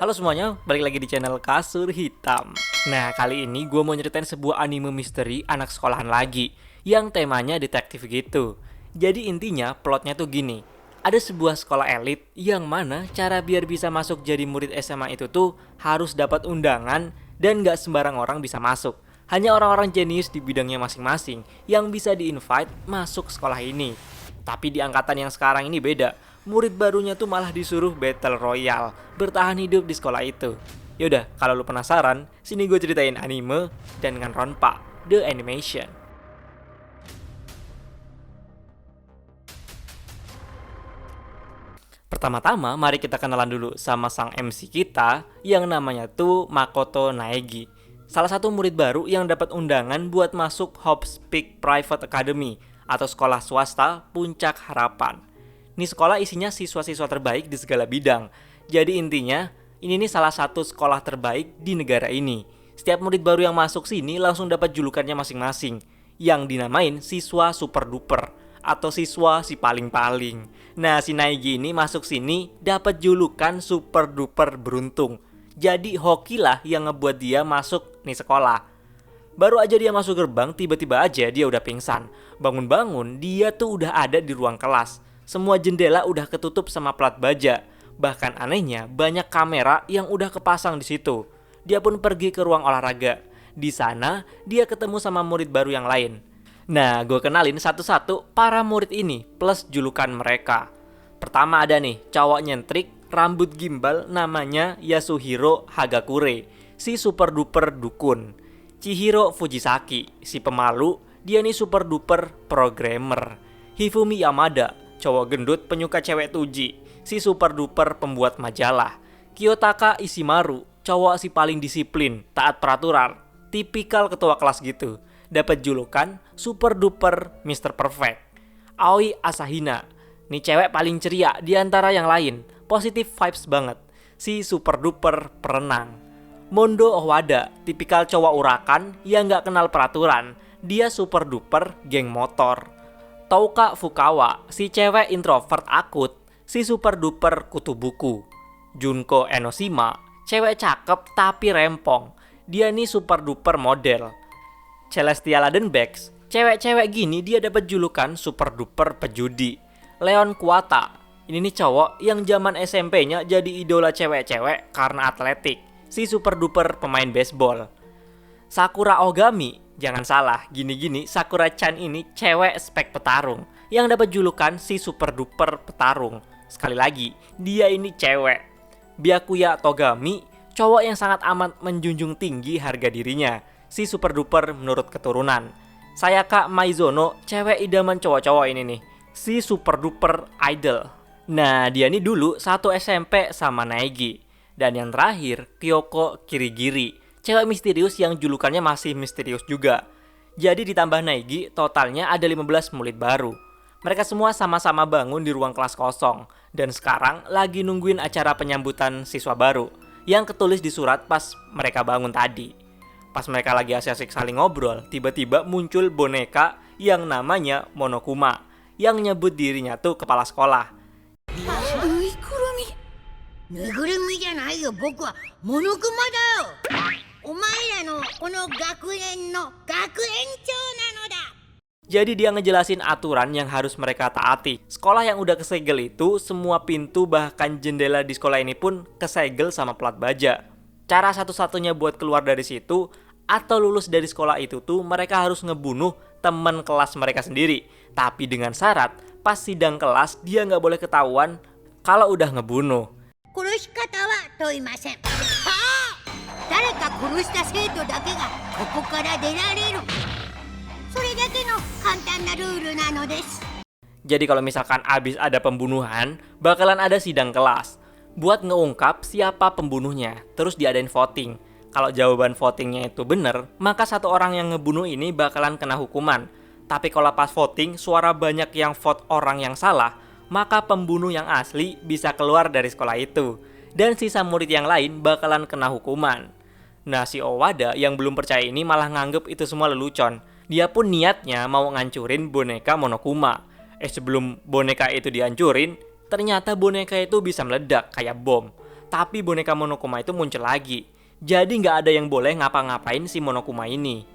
Halo semuanya, balik lagi di channel Kasur Hitam. Nah, kali ini gue mau nyeritain sebuah anime misteri anak sekolahan lagi yang temanya detektif gitu. Jadi intinya plotnya tuh gini. Ada sebuah sekolah elit yang mana cara biar bisa masuk jadi murid SMA itu tuh harus dapat undangan dan gak sembarang orang bisa masuk. Hanya orang-orang jenius di bidangnya masing-masing yang bisa di-invite masuk sekolah ini. Tapi di angkatan yang sekarang ini beda. Murid barunya tuh malah disuruh battle royale, bertahan hidup di sekolah itu. Yaudah, kalau lu penasaran, sini gue ceritain anime dan dengan Ronpa, The Animation. Pertama-tama, mari kita kenalan dulu sama sang MC kita yang namanya tuh Makoto Naegi. Salah satu murid baru yang dapat undangan buat masuk Hope's Peak Private Academy atau sekolah swasta Puncak Harapan. Ini sekolah isinya siswa-siswa terbaik di segala bidang. Jadi intinya, ini nih salah satu sekolah terbaik di negara ini. Setiap murid baru yang masuk sini langsung dapat julukannya masing-masing, yang dinamain siswa super duper atau siswa si paling-paling. Nah, si Naegi ini masuk sini dapat julukan super duper beruntung. Jadi hoki lah yang ngebuat dia masuk nih sekolah. Baru aja dia masuk gerbang, tiba-tiba aja dia udah pingsan. Bangun-bangun, dia tuh udah ada di ruang kelas. Semua jendela udah ketutup sama plat baja. Bahkan anehnya, banyak kamera yang udah kepasang di situ. Dia pun pergi ke ruang olahraga. Di sana, dia ketemu sama murid baru yang lain. Nah, gue kenalin satu-satu para murid ini plus julukan mereka. Pertama ada nih, cowok nyentrik, rambut gimbal namanya Yasuhiro Hagakure, si super duper dukun. Chihiro Fujisaki, si pemalu, dia nih super duper programmer. Hifumi Yamada, cowok gendut penyuka cewek tuji, si super duper pembuat majalah. Kiyotaka Ishimaru, cowok si paling disiplin, taat peraturan, tipikal ketua kelas gitu. Dapat julukan super duper Mr. Perfect. Aoi Asahina, nih cewek paling ceria di antara yang lain, positive vibes banget, si super duper perenang. Mondo Owada, tipikal cowok urakan yang gak kenal peraturan, dia super duper geng motor. Touka Fukawa, si cewek introvert akut, si super duper kutu buku. Junko Enoshima, cewek cakep tapi rempong, dia nih super duper model. Celestia Ladenbex, cewek-cewek gini dia dapat julukan super duper pejudi. Leon Kuwata, ini nih cowok yang zaman SMP-nya jadi idola cewek-cewek karena atletik, si super duper pemain baseball. Sakura Ogami, jangan salah, gini-gini Sakura-chan ini cewek spek petarung yang dapat julukan si super duper petarung. Sekali lagi, dia ini cewek. Byakuya Togami, cowok yang sangat amat menjunjung tinggi harga dirinya, si super duper menurut keturunan. Sayaka Maizono, cewek idaman cowok-cowok ini nih, si super duper idol. Nah, dia nih dulu satu SMP sama Naegi. Dan yang terakhir, Kyoko Kirigiri, cewek misterius yang julukannya masih misterius juga. Jadi ditambah Naegi, totalnya ada 15 murid baru. Mereka semua sama-sama bangun di ruang kelas kosong. Dan sekarang lagi nungguin acara penyambutan siswa baru yang ketulis di surat pas mereka bangun tadi. Pas mereka lagi asik-asik saling ngobrol, tiba-tiba muncul boneka yang namanya Monokuma, yang nyebut dirinya tuh kepala sekolah. ぬいぐるみじゃないよ、僕はモノクマだよ。お前らのこの学園の学園長なのだ。 Jadi dia ngejelasin aturan yang harus mereka taati. Sekolah yang udah kesegel itu, semua pintu bahkan jendela di sekolah ini pun kesegel sama plat baja. Cara satu-satunya buat keluar dari situ atau lulus dari sekolah itu tuh mereka harus ngebunuh teman kelas mereka sendiri. Tapi dengan syarat, pas sidang kelas dia nggak boleh ketahuan kalau udah ngebunuh. 殺し方は問いません。誰か殺した生徒だけがここから出られる。それだけの簡単なルールなのです。 Jadi kalau misalkan abis ada pembunuhan, bakalan ada sidang kelas buat ngeungkap siapa pembunuhnya. Terus diadain voting. Kalau jawaban votingnya itu bener, maka satu orang yang ngebunuh ini bakalan kena hukuman. Tapi kalau pas voting, suara banyak yang vote orang yang salah, maka pembunuh yang asli bisa keluar dari sekolah itu. Dan sisa murid yang lain bakalan kena hukuman. Nah, si Owada yang belum percaya ini malah nganggep itu semua lelucon. Dia pun niatnya mau ngancurin boneka Monokuma. Sebelum boneka itu dihancurin, ternyata boneka itu bisa meledak kayak bom. tapi boneka Monokuma itu muncul lagi. Jadi nggak ada yang boleh ngapa-ngapain si Monokuma ini.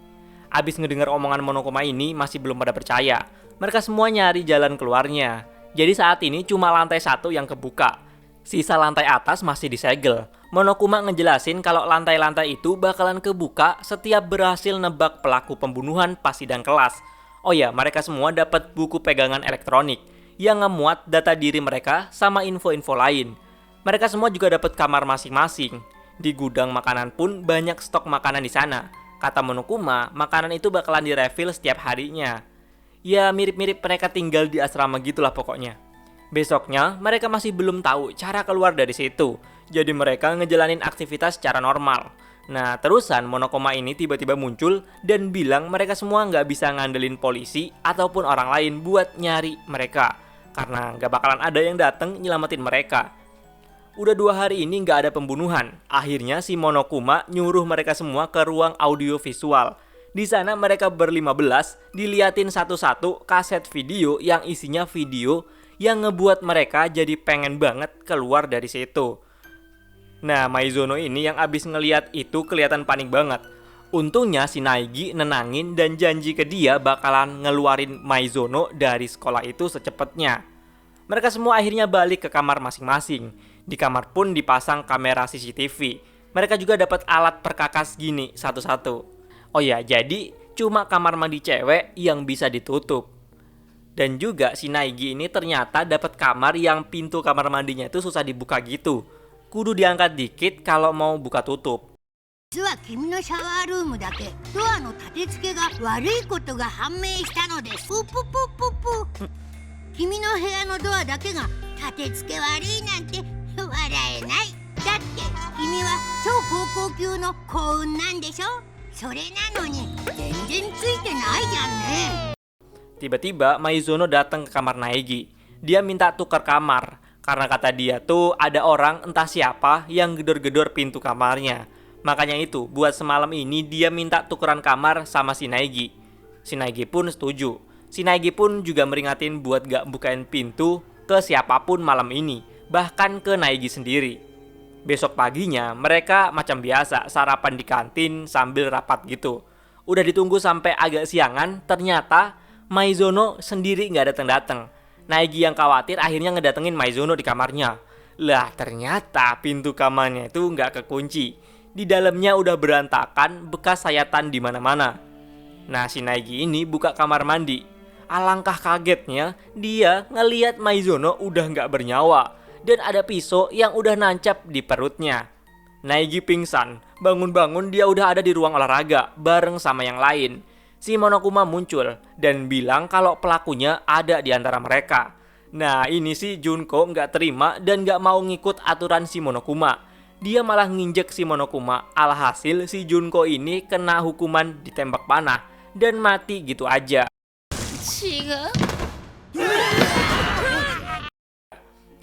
Abis ngedengar omongan Monokuma ini masih belum pada percaya. Mereka semua nyari jalan keluarnya. Jadi saat ini cuma lantai 1 yang kebuka. Sisa lantai atas masih disegel. Monokuma ngejelasin kalau lantai-lantai itu bakalan kebuka setiap berhasil nebak pelaku pembunuhan pas sidang kelas. Oh ya, mereka semua dapat buku pegangan elektronik yang ngemuat data diri mereka sama info-info lain. Mereka semua juga dapat kamar masing-masing. Di gudang makanan pun banyak stok makanan di sana. Kata Monokuma, makanan itu bakalan direfill setiap harinya. Ya mirip-mirip mereka tinggal di asrama gitulah pokoknya. Besoknya mereka masih belum tahu cara keluar dari situ. Jadi mereka ngejalanin aktivitas secara normal. Nah terusan Monokuma ini tiba-tiba muncul dan bilang mereka semua nggak bisa ngandelin polisi ataupun orang lain buat nyari mereka. Karena nggak bakalan ada yang datang nyelamatin mereka. Udah 2 hari ini nggak ada pembunuhan. Akhirnya si Monokuma nyuruh mereka semua ke ruang audio visual. Di sana mereka ber-15 diliatin satu-satu kaset video yang isinya video yang ngebuat mereka jadi pengen banget keluar dari situ. Nah, Maizono ini yang abis ngeliat itu kelihatan panik banget. Untungnya si Naegi nenangin dan janji ke dia bakalan ngeluarin Maizono dari sekolah itu secepatnya. Mereka semua akhirnya balik ke kamar masing-masing. Di kamar pun dipasang kamera CCTV. Mereka juga dapat alat perkakas gini satu-satu. Oh ya, jadi cuma kamar mandi cewek yang bisa ditutup. Dan juga si Naegi ini ternyata dapat kamar yang pintu kamar mandinya itu susah dibuka gitu. Kudu diangkat dikit kalau mau buka tutup. 実は君のシャワールームだけドアの立て付けが悪いことが判明したのです。プププププ。君の部屋のドアだけが立て付け悪いなんて笑えない。だって君は超高校級の幸運なんでしょ。それなのに全然ついてないじゃんね。 Tiba-tiba Maizono datang ke kamar Naegi. Dia minta tukar kamar karena kata dia tuh ada orang entah siapa yang gedor-gedor pintu kamarnya. Makanya itu buat semalam ini dia minta tukeran kamar sama si Naegi. Si Naegi pun setuju. Si Naegi pun juga meringatin buat gak bukain pintu ke siapapun malam ini, bahkan ke Naegi sendiri. Besok paginya mereka macam biasa sarapan di kantin sambil rapat gitu. Udah ditunggu sampai agak siangan, ternyata Maizono sendiri gak datang-datang. Naegi yang khawatir akhirnya ngedatengin Maizono di kamarnya. Lah ternyata pintu kamarnya itu gak kekunci. Di dalamnya udah berantakan, bekas sayatan di mana-mana. Nah si Naegi ini buka kamar mandi. Alangkah kagetnya dia ngeliat Maizono udah gak bernyawa dan ada pisau yang udah nancap di perutnya. Naegi pingsan, bangun-bangun dia udah ada di ruang olahraga bareng sama yang lain. Si Monokuma muncul dan bilang kalau pelakunya ada di antara mereka. Nah ini si Junko gak terima dan gak mau ngikut aturan si Monokuma. Dia malah nginjek si Monokuma. Alhasil si Junko ini kena hukuman ditembak panah dan mati gitu aja.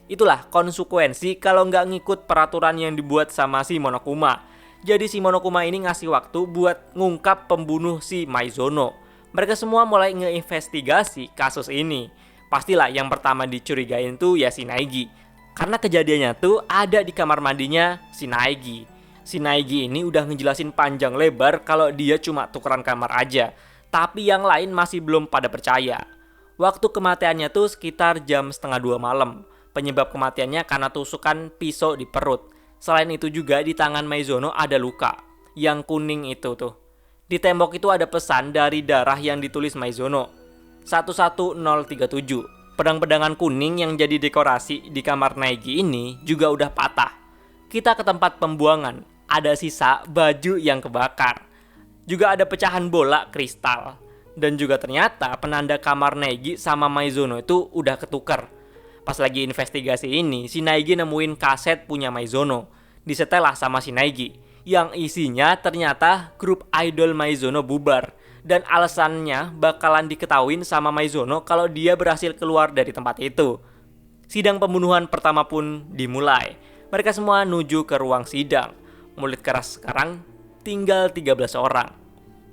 Itulah konsekuensi kalau nggak ngikut peraturan yang dibuat sama si Monokuma. Jadi si Monokuma ini ngasih waktu buat ngungkap pembunuh si Maizono. Mereka semua mulai ngeinvestigasi kasus ini. Pastilah yang pertama dicurigain tuh ya si Naegi. Karena kejadiannya tuh ada di kamar mandinya si Naegi. Si Naegi ini udah ngejelasin panjang lebar kalau dia cuma tukeran kamar aja. Tapi yang lain masih belum pada percaya. Waktu kematiannya tuh sekitar jam 1:30 malam. Penyebab kematiannya karena tusukan pisau di perut. Selain itu juga di tangan Maizono ada luka. Yang kuning itu tuh. Di tembok itu ada pesan dari darah yang ditulis Maizono. 11037. Pedang-pedangan kuning yang jadi dekorasi di kamar Naegi ini juga udah patah. Kita ke tempat pembuangan. Ada sisa baju yang kebakar. Juga ada pecahan bola kristal. Dan juga ternyata penanda kamar Naegi sama Maizono itu udah ketukar. Pas lagi investigasi ini, si Naegi nemuin kaset punya Maizono. Disetelah sama si Naegi. Yang isinya ternyata grup idol Maizono bubar. Dan alasannya bakalan diketahuin sama Maizono kalau dia berhasil keluar dari tempat itu. Sidang pembunuhan pertama pun dimulai. Mereka semua nuju ke ruang sidang. Mulut keras sekarang tinggal 13 orang.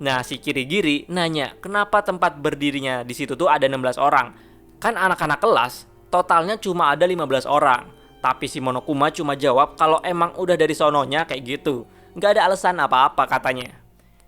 Nah si Kirigiri nanya kenapa tempat berdirinya di situ tuh ada 16 orang. Kan anak-anak kelas totalnya cuma ada 15 orang. Tapi si Monokuma cuma jawab kalau emang udah dari sononya kayak gitu. Nggak ada alasan apa-apa katanya.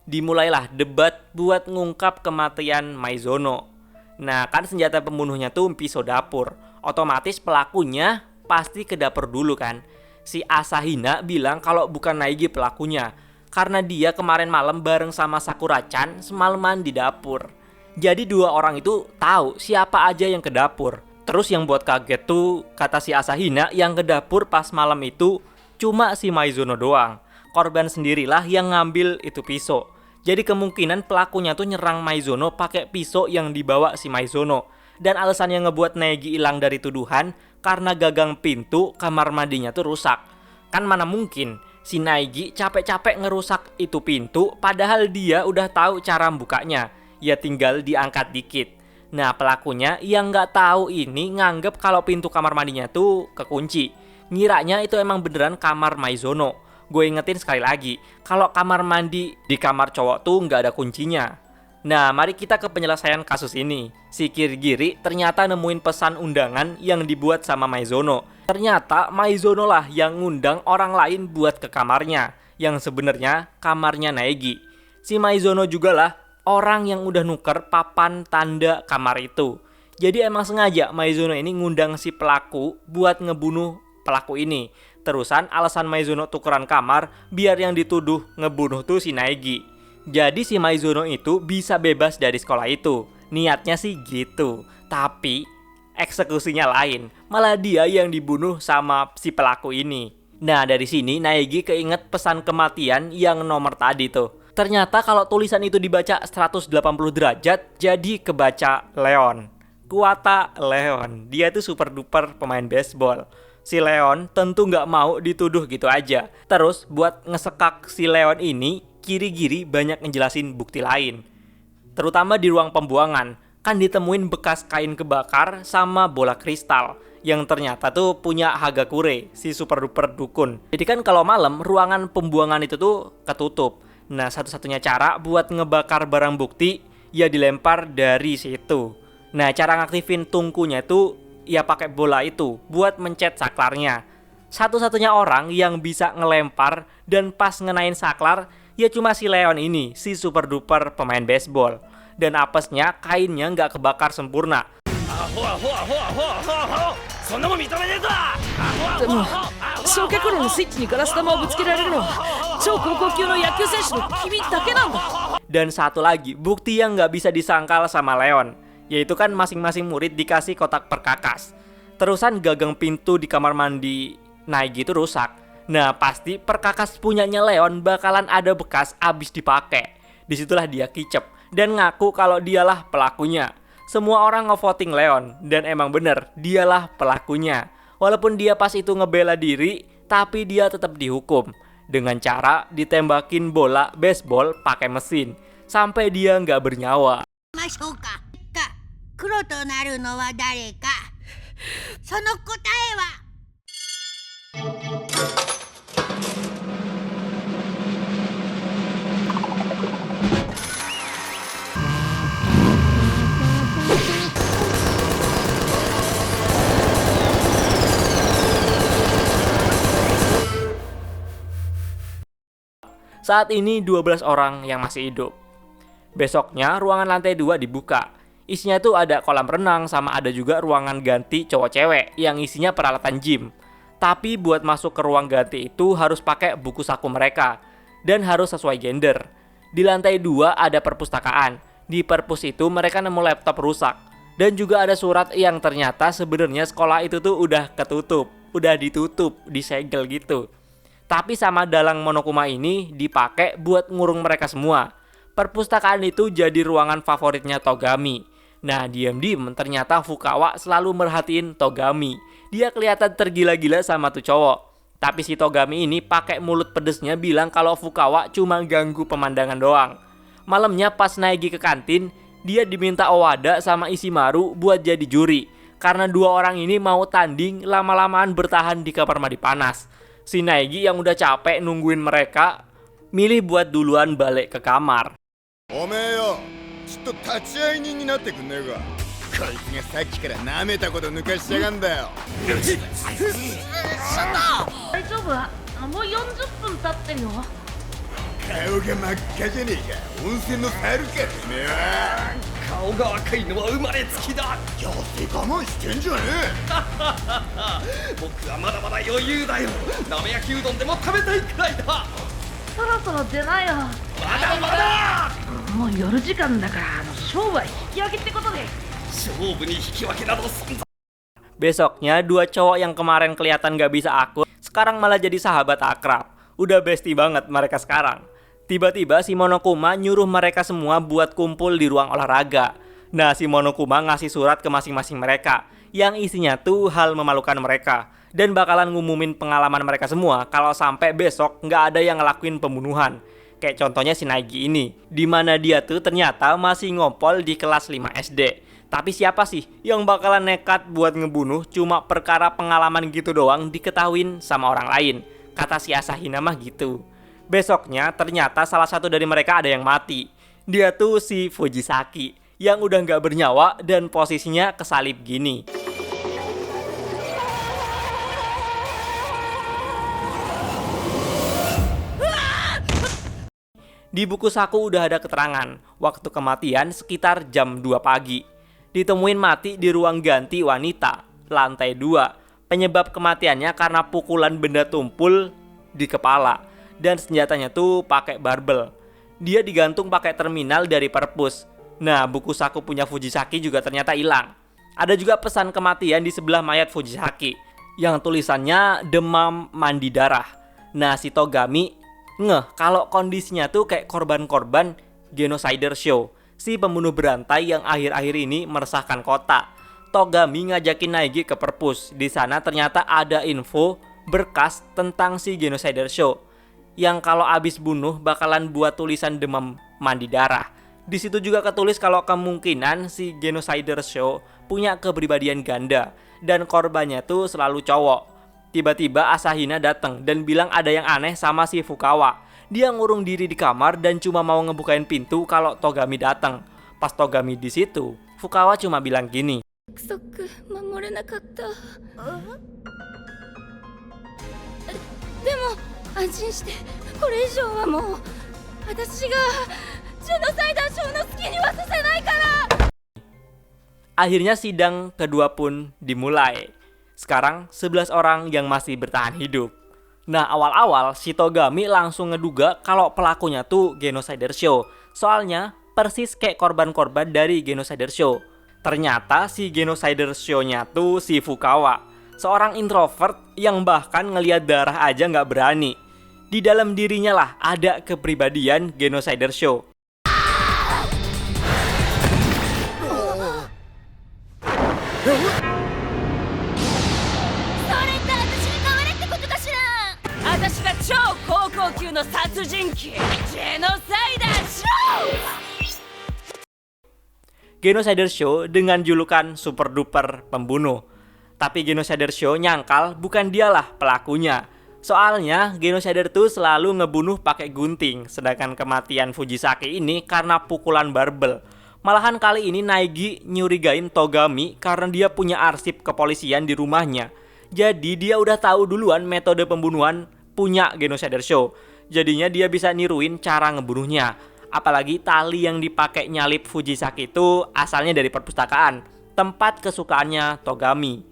Dimulailah debat buat ngungkap kematian Maizono. Nah kan senjata pembunuhnya tuh pisau dapur. Otomatis pelakunya pasti ke dapur dulu kan. Si Asahina bilang kalau bukan Naegi pelakunya, karena dia kemarin malam bareng sama Sakura-chan semalaman di dapur. Jadi dua orang itu tahu siapa aja yang ke dapur. Terus yang buat kaget tuh, kata si Asahina, yang ke dapur pas malam itu cuma si Maizono doang. Korban sendirilah yang ngambil itu pisau. Jadi kemungkinan pelakunya tuh nyerang Maizono pakai pisau yang dibawa si Maizono. Dan alasan yang ngebuat Naegi hilang dari tuduhan karena gagang pintu kamar mandinya tuh rusak. Kan mana mungkin si Naegi capek-capek ngerusak itu pintu padahal dia udah tahu cara bukanya. Ya tinggal diangkat dikit. Nah pelakunya yang nggak tahu ini nganggep kalau pintu kamar mandinya tuh kekunci. Ngiranya itu emang beneran kamar Maizono. Gue ingetin sekali lagi, kalau kamar mandi di kamar cowok tuh nggak ada kuncinya. Nah mari kita ke penyelesaian kasus ini. Si Kirigiri ternyata nemuin pesan undangan yang dibuat sama Maizono. Ternyata Maizono lah yang ngundang orang lain buat ke kamarnya, yang sebenarnya kamarnya Naegi. Si Maizono juga lah orang yang udah nuker papan tanda kamar itu. Jadi emang sengaja Maizono ini ngundang si pelaku buat ngebunuh pelaku ini. Terusan alasan Maizono tukeran kamar biar yang dituduh ngebunuh tuh si Naegi. Jadi si Maizono itu bisa bebas dari sekolah itu. Niatnya sih gitu. Tapi eksekusinya lain. Malah dia yang dibunuh sama si pelaku ini. Nah dari sini Naegi keinget pesan kematian yang nomor tadi tuh. Ternyata kalau tulisan itu dibaca 180 derajat, jadi kebaca Leon. Kuwata Leon. Dia tuh super duper pemain baseball. Si Leon tentu nggak mau dituduh gitu aja. Terus buat ngesekak si Leon ini, Kirigiri banyak ngejelasin bukti lain. Terutama di ruang pembuangan, kan ditemuin bekas kain kebakar sama bola kristal. Yang ternyata tuh punya Hagakure, si super duper dukun. Jadi kan kalau malam, ruangan pembuangan itu tuh ketutup. Nah satu-satunya cara buat ngebakar barang bukti ya dilempar dari situ. Nah cara ngaktifin tungkunya itu ya pakai bola itu buat mencet saklarnya. Satu-satunya orang yang bisa ngelempar dan pas ngenain saklar ya cuma si Leon ini, si super duper pemain baseball. Dan apesnya kainnya nggak kebakar sempurna. でも焼却炉のスイッチにガラス玉をぶつけられるのは超高校級の野球選手の君だけなんだ。 Dan satu lagi bukti yang nggak bisa disangkal sama Leon, yaitu kan masing-masing murid dikasih kotak perkakas. Terusan gagang pintu di kamar mandi Naegi itu rusak. Nah pasti perkakas punyanya Leon bakalan ada bekas abis dipakai. Disitulah dia kicep dan ngaku kalau dialah pelakunya. Semua orang ngevoting Leon dan emang bener dialah pelakunya. Walaupun dia pas itu ngebela diri, tapi dia tetap dihukum dengan cara ditembakin bola baseball pakai mesin sampai dia nggak bernyawa. ましょうか。黒となるのは誰か。その答えは。Saat ini 12 orang yang masih hidup. Besoknya ruangan lantai 2 dibuka. Isinya tuh ada kolam renang sama ada juga ruangan ganti cowok cewek yang isinya peralatan gym. Tapi buat masuk ke ruang ganti itu harus pakai buku saku mereka dan harus sesuai gender. Di lantai 2 ada perpustakaan. Di perpus itu mereka nemu laptop rusak. Dan juga ada surat yang ternyata sebenarnya sekolah itu tuh udah ketutup, udah ditutup, disegel gitu. Tapi sama dalang Monokuma ini dipakai buat ngurung mereka semua. Perpustakaan itu jadi ruangan favoritnya Togami. Nah diam-diam ternyata Fukawa selalu merhatiin Togami. Dia kelihatan tergila-gila sama tuh cowok. Tapi si Togami ini pakai mulut pedesnya bilang kalau Fukawa cuma ganggu pemandangan doang. Malamnya pas Naegi ke kantin, dia diminta Owada sama Ishimaru buat jadi juri. Karena dua orang ini mau tanding lama-lamaan bertahan di kamar mandi panas. Si Naegi yang udah capek nungguin mereka milih buat duluan balik ke kamar. こいつがさっきから舐めたこと抜かしやがんだよ。大丈夫？もう40分経ってるよ。顔が真っ赤じゃねえか。温泉の猿かてめえは。顔が赤いのは生まれつきだ。痩せ我慢してんじゃね僕はまだまだ余裕だよ。鍋焼きうどんでも食べたいくらいだ。そろそろ出なよ。まだまだ。もう夜時間だから勝負は引き分けってことで。勝負に引き分けなど存在。Besoknya, dua cowok yang kemarin kelihatan gak bisa akur, sekarang malah jadi sahabat akrab. Udah bestie banget mereka sekarang. Tiba-tiba si Monokuma nyuruh mereka semua buat kumpul di ruang olahraga. Nah, si Monokuma ngasih surat ke masing-masing mereka, yang isinya tuh hal memalukan mereka, dan bakalan ngumumin pengalaman mereka semua kalau sampai besok nggak ada yang ngelakuin pembunuhan. Kayak contohnya si Naegi ini, dimana dia tuh ternyata masih ngompol di kelas 5 SD. Tapi siapa sih yang bakalan nekat buat ngebunuh cuma perkara pengalaman gitu doang diketahuin sama orang lain? Kata si Asahina mah gitu. Besoknya ternyata salah satu dari mereka ada yang mati. Dia tuh si Fujisaki yang udah nggak bernyawa dan posisinya kesalib gini. Di buku saku udah ada keterangan waktu kematian sekitar jam 2 pagi. Ditemuin mati di ruang ganti wanita, lantai 2. Penyebab kematiannya karena pukulan benda tumpul di kepala. Dan senjatanya tuh pakai barbel. Dia digantung pakai terminal dari perpus. Nah, buku saku punya Fujisaki juga ternyata hilang. Ada juga pesan kematian di sebelah mayat Fujisaki yang tulisannya demam mandi darah. Nah, si Togami ngeh kalau kondisinya tuh kayak korban-korban Genocider Show, si pembunuh berantai yang akhir-akhir ini meresahkan kota. Togami ngajakin Naegi ke perpus. Di sana ternyata ada info berkas tentang si Genocider Show, yang kalau abis bunuh bakalan buat tulisan demam mandi darah. Di situ juga ketulis kalau kemungkinan si Genocider Show punya kepribadian ganda dan korbannya tuh selalu cowok. Tiba-tiba Asahina datang dan bilang ada yang aneh sama si Fukawa. Dia ngurung diri di kamar dan cuma mau ngebukain pintu kalau Togami datang. Pas Togami di situ, Fukawa cuma bilang gini. Akhirnya sidang kedua pun dimulai. Sekarang 11 orang yang masih bertahan hidup. Nah, awal-awal si Togami langsung ngeduga kalau pelakunya tuh Genocider Show. Soalnya persis kayak korban-korban dari Genocider Show. Ternyata si Genocider Show-nya tuh si Fukawa, seorang introvert yang bahkan ngelihat darah aja nggak berani. Di dalam dirinya lah ada kepribadian Genocider Show. Genocider Show dengan julukan Super Duper Pembunuh. Tapi Genocider Show nyangkal bukan dialah pelakunya. Soalnya Genocider tuh selalu ngebunuh pakai gunting, sedangkan kematian Fujisaki ini karena pukulan barbel. Malahan kali ini Naegi nyurigain Togami karena dia punya arsip kepolisian di rumahnya. Jadi dia udah tahu duluan metode pembunuhan punya Genocider Show. Jadinya dia bisa niruin cara ngebunuhnya. Apalagi tali yang dipakai nyalip Fujisaki itu asalnya dari perpustakaan, tempat kesukaannya Togami.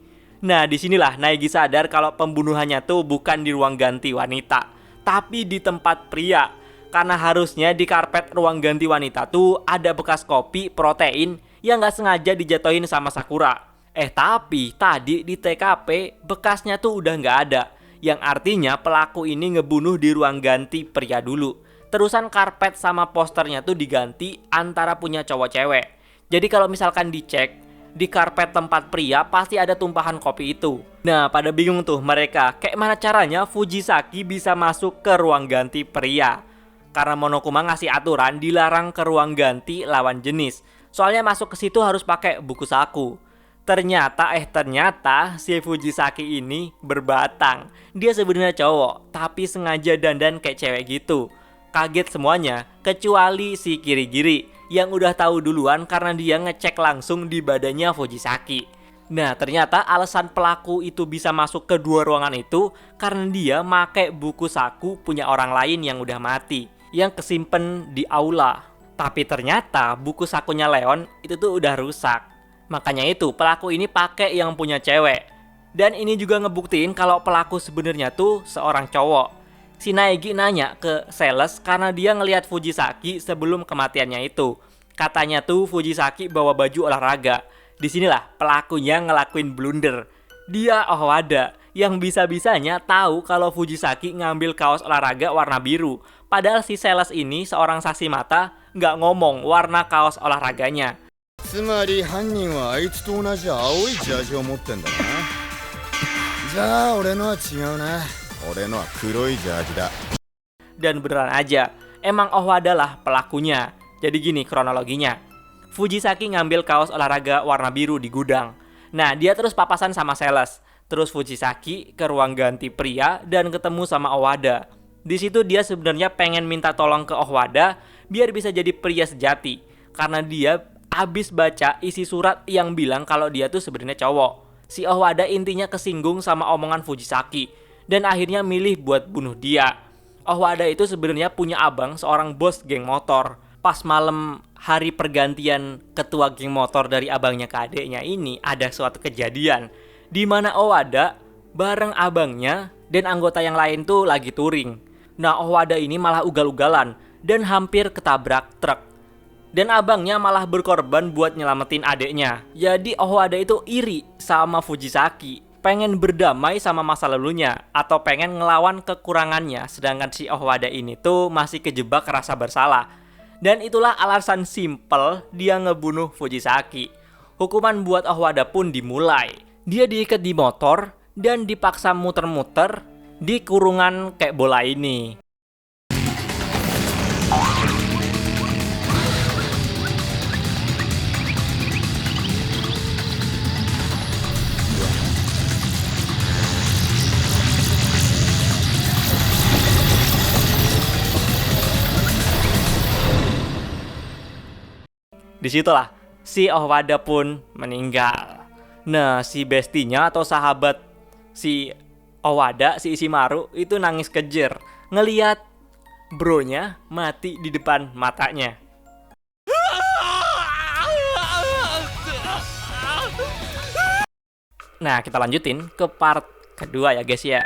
Nah, disinilah Naegi sadar kalau pembunuhannya tuh bukan di ruang ganti wanita, tapi di tempat pria. Karena harusnya di karpet ruang ganti wanita tuh ada bekas kopi protein yang gak sengaja dijatuhin sama Sakura. Tapi tadi di TKP bekasnya tuh udah gak ada, yang artinya pelaku ini ngebunuh di ruang ganti pria dulu. Terusan karpet sama posternya tuh diganti antara punya cowok cewek. Jadi kalau misalkan dicek, di karpet tempat pria pasti ada tumpahan kopi itu. Nah, pada bingung tuh mereka, kayak mana caranya Fujisaki bisa masuk ke ruang ganti pria. Karena Monokuma ngasih aturan dilarang ke ruang ganti lawan jenis. Soalnya masuk ke situ harus pakai buku saku. Ternyata si Fujisaki ini berbatang. Dia sebenarnya cowok, tapi sengaja dandan kayak cewek gitu. Kaget semuanya, kecuali si Kirigiri yang udah tahu duluan karena dia ngecek langsung di badannya Fujisaki. Nah, ternyata alasan pelaku itu bisa masuk ke dua ruangan itu karena dia make buku saku punya orang lain yang udah mati, yang kesimpen di aula. Tapi ternyata buku sakunya Leon itu tuh udah rusak. Makanya itu pelaku ini pakai yang punya cewek. Dan ini juga ngebuktiin kalau pelaku sebenarnya tuh seorang cowok. Si Naegi nanya ke sales karena dia ngelihat Fujisaki sebelum kematiannya itu. Katanya tuh Fujisaki bawa baju olahraga. Disinilah pelakunya ngelakuin blunder. Dia Owada yang bisa-bisanya tahu kalau Fujisaki ngambil kaos olahraga warna biru. Padahal si sales ini seorang saksi mata nggak ngomong warna kaos olahraganya. つまり犯人はあいつと同じ青いジャージを持ってんだな。じゃあ俺のは違うな。俺のは黒いジャージだ。 Dan beneran aja, emang Owada lah pelakunya. Jadi gini kronologinya. Fujisaki ngambil kaos olahraga warna biru di gudang. Nah, dia terus papasan sama sales. Terus Fujisaki ke ruang ganti pria dan ketemu sama Owada. Di situ dia sebenarnya pengen minta tolong ke Owada biar bisa jadi pria sejati. Karena dia abis baca isi surat yang bilang kalau dia tuh sebenarnya cowok. Si Owada intinya kesinggung sama omongan Fujisaki dan akhirnya milih buat bunuh dia. Owada itu sebenarnya punya abang seorang bos geng motor. Pas malam hari pergantian ketua geng motor dari abangnya ke adeknya ini ada suatu kejadian di mana Owada bareng abangnya dan anggota yang lain tuh lagi touring. Nah, Owada ini malah ugal-ugalan dan hampir ketabrak truk. Dan abangnya malah berkorban buat nyelamatin adeknya. Jadi Owada itu iri sama Fujisaki, pengen berdamai sama masa lalunya atau pengen ngelawan kekurangannya, sedangkan si Owada ini tuh masih kejebak rasa bersalah. Dan itulah alasan simple dia ngebunuh Fujisaki. Hukuman buat Owada pun dimulai. Dia diikat di motor dan dipaksa muter-muter di kurungan kayak bola ini. Disitulah si Owada pun meninggal. Nah, si bestinya atau sahabat si Owada, si Ishimaru itu nangis kejer ngeliat bronya mati di depan matanya. Nah, kita lanjutin ke part kedua ya guys ya.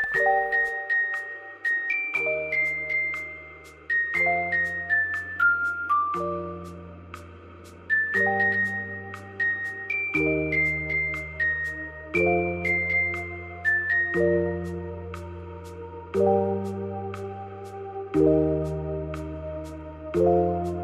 Thank you.